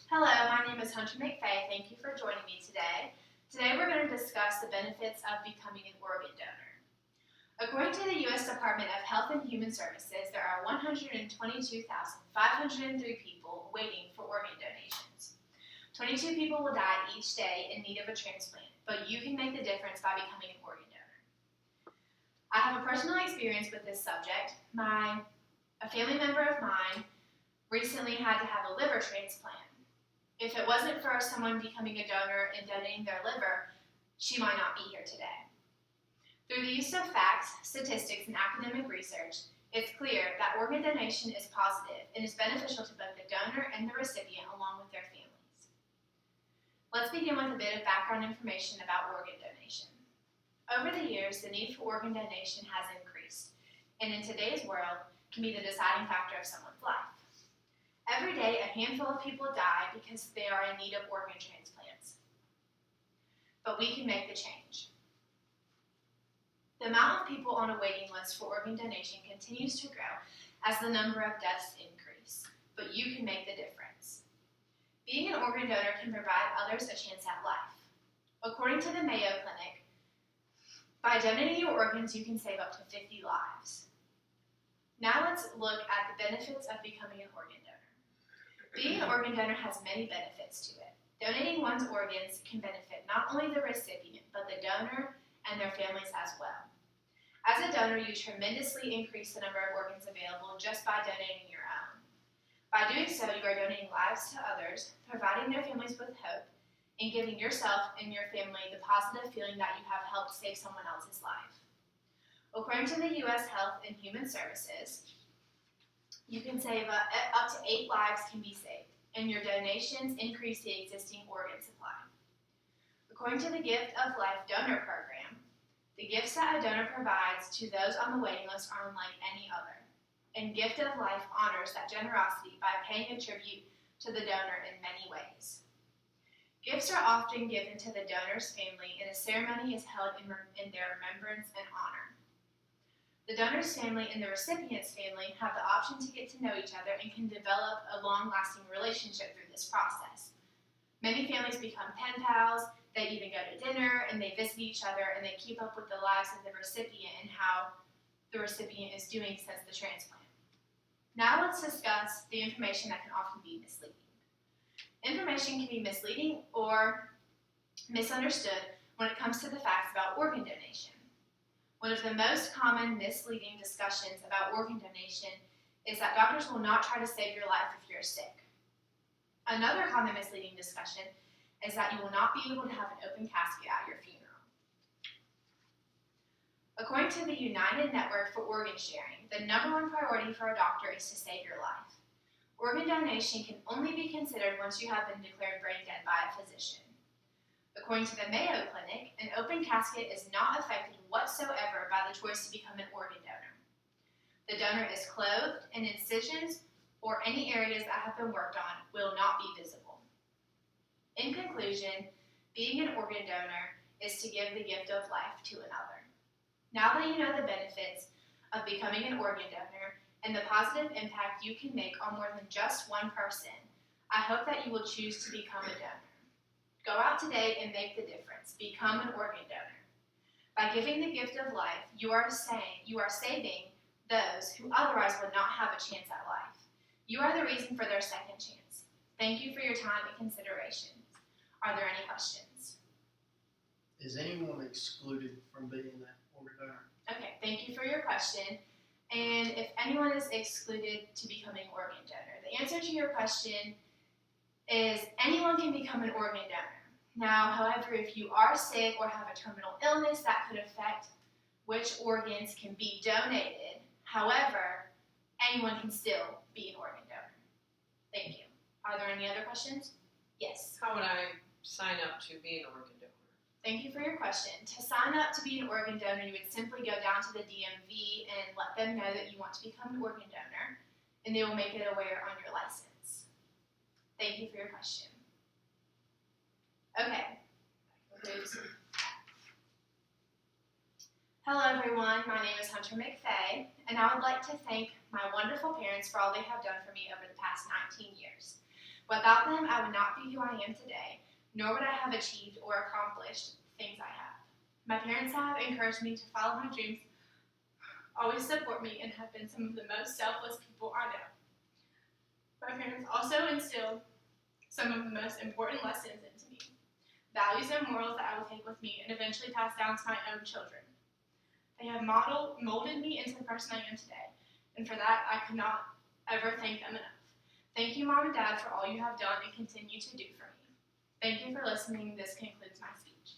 Hello, my name is Hunter McFay. Thank you for joining me today. Today we're going to discuss the benefits of becoming an organ donor. According to the U.S. Department of Health and Human Services, there are 122,503 people waiting for organ donations. 22 people will die each day in need of a transplant, but you can make the difference by becoming an organ donor. I have a personal experience with this subject. A family member of mine recently had to have a liver transplant. If it wasn't for someone becoming a donor and donating their liver, she might not be here today. Through the use of facts, statistics, and academic research, it's clear that organ donation is positive and is beneficial to both the donor and the recipient along with their families. Let's begin with a bit of background information about organ donation. Over the years, the need for organ donation has increased, and in today's world, can be the deciding factor of someone's life. Every day, a handful of people die because they are in need of organ transplants. But we can make the change. The amount of people on a waiting list for organ donation continues to grow as the number of deaths increase, but you can make the difference. Being an organ donor can provide others a chance at life. According to the Mayo Clinic, by donating your organs, you can save up to 50 lives. Now let's look at the benefits of becoming an organ donor. Being an organ donor has many benefits to it. Donating one's organs can benefit not only the recipient, but the donor and their families as well. As a donor, you tremendously increase the number of organs available just by donating your own. By doing so, you are donating lives to others, providing their families with hope, and giving yourself and your family the positive feeling that you have helped save someone else's life. According to the U.S. Health and Human Services, you can save up to 8 lives can be saved, and your donations increase the existing organ supply. According to the Gift of Life Donor Program, the gifts that a donor provides to those on the waiting list are unlike any other, and Gift of Life honors that generosity by paying a tribute to the donor in many ways. Gifts are often given to the donor's family, and a ceremony is held in their remembrance and honor. The donor's family and the recipient's family have the option to get to know each other and can develop a long-lasting relationship through this process. Many families become pen pals, they even go to dinner, and they visit each other, and they keep up with the lives of the recipient and how the recipient is doing since the transplant. Now let's discuss the information that can often be misleading. Information can be misleading or misunderstood when it comes to the facts about organ donation. One of the most common misleading discussions about organ donation is that doctors will not try to save your life if you're sick. Another common misleading discussion is that you will not be able to have an open casket at your funeral. According to the United Network for Organ Sharing, the number one priority for a doctor is to save your life. Organ donation can only be considered once you have been declared brain dead by a physician. According to the Mayo Clinic, an open casket is not affected whatsoever by the choice to become an organ donor. The donor is clothed, and incisions or any areas that have been worked on will not be visible. In conclusion, being an organ donor is to give the gift of life to another. Now that you know the benefits of becoming an organ donor and the positive impact you can make on more than just one person, I hope that you will choose to become a donor. Go out today and make the difference. Become an organ donor. By giving the gift of life, you are saving those who otherwise would not have a chance at life. You are the reason for their second chance. Thank you for your time and consideration. Are there any questions? Is anyone excluded from being an organ donor? Okay, thank you for your question. And if anyone is excluded to becoming an organ donor, the answer to your question is anyone can become an organ donor. Now, however, if you are sick or have a terminal illness, that could affect which organs can be donated. However, anyone can still be an organ donor. Thank you. Are there any other questions? Yes. How would I sign up to be an organ donor? Thank you for your question. To sign up to be an organ donor, you would simply go down to the DMV and let them know that you want to become an organ donor, and they will make it aware on your license. Thank you for your question. Okay. Hello everyone, my name is Hunter McFay, and I would like to thank my wonderful parents for all they have done for me over the past 19 years. Without them, I would not be who I am today, nor would I have achieved or accomplished things I have. My parents have encouraged me to follow my dreams, always support me, and have been some of the most selfless people I know. My parents also instilled some of the most important lessons into me, values and morals that I will take with me and eventually pass down to my own children. They have molded me into the person I am today, and for that I could not ever thank them enough. Thank you, Mom and Dad, for all you have done and continue to do for me. Thank you for listening. This concludes my speech.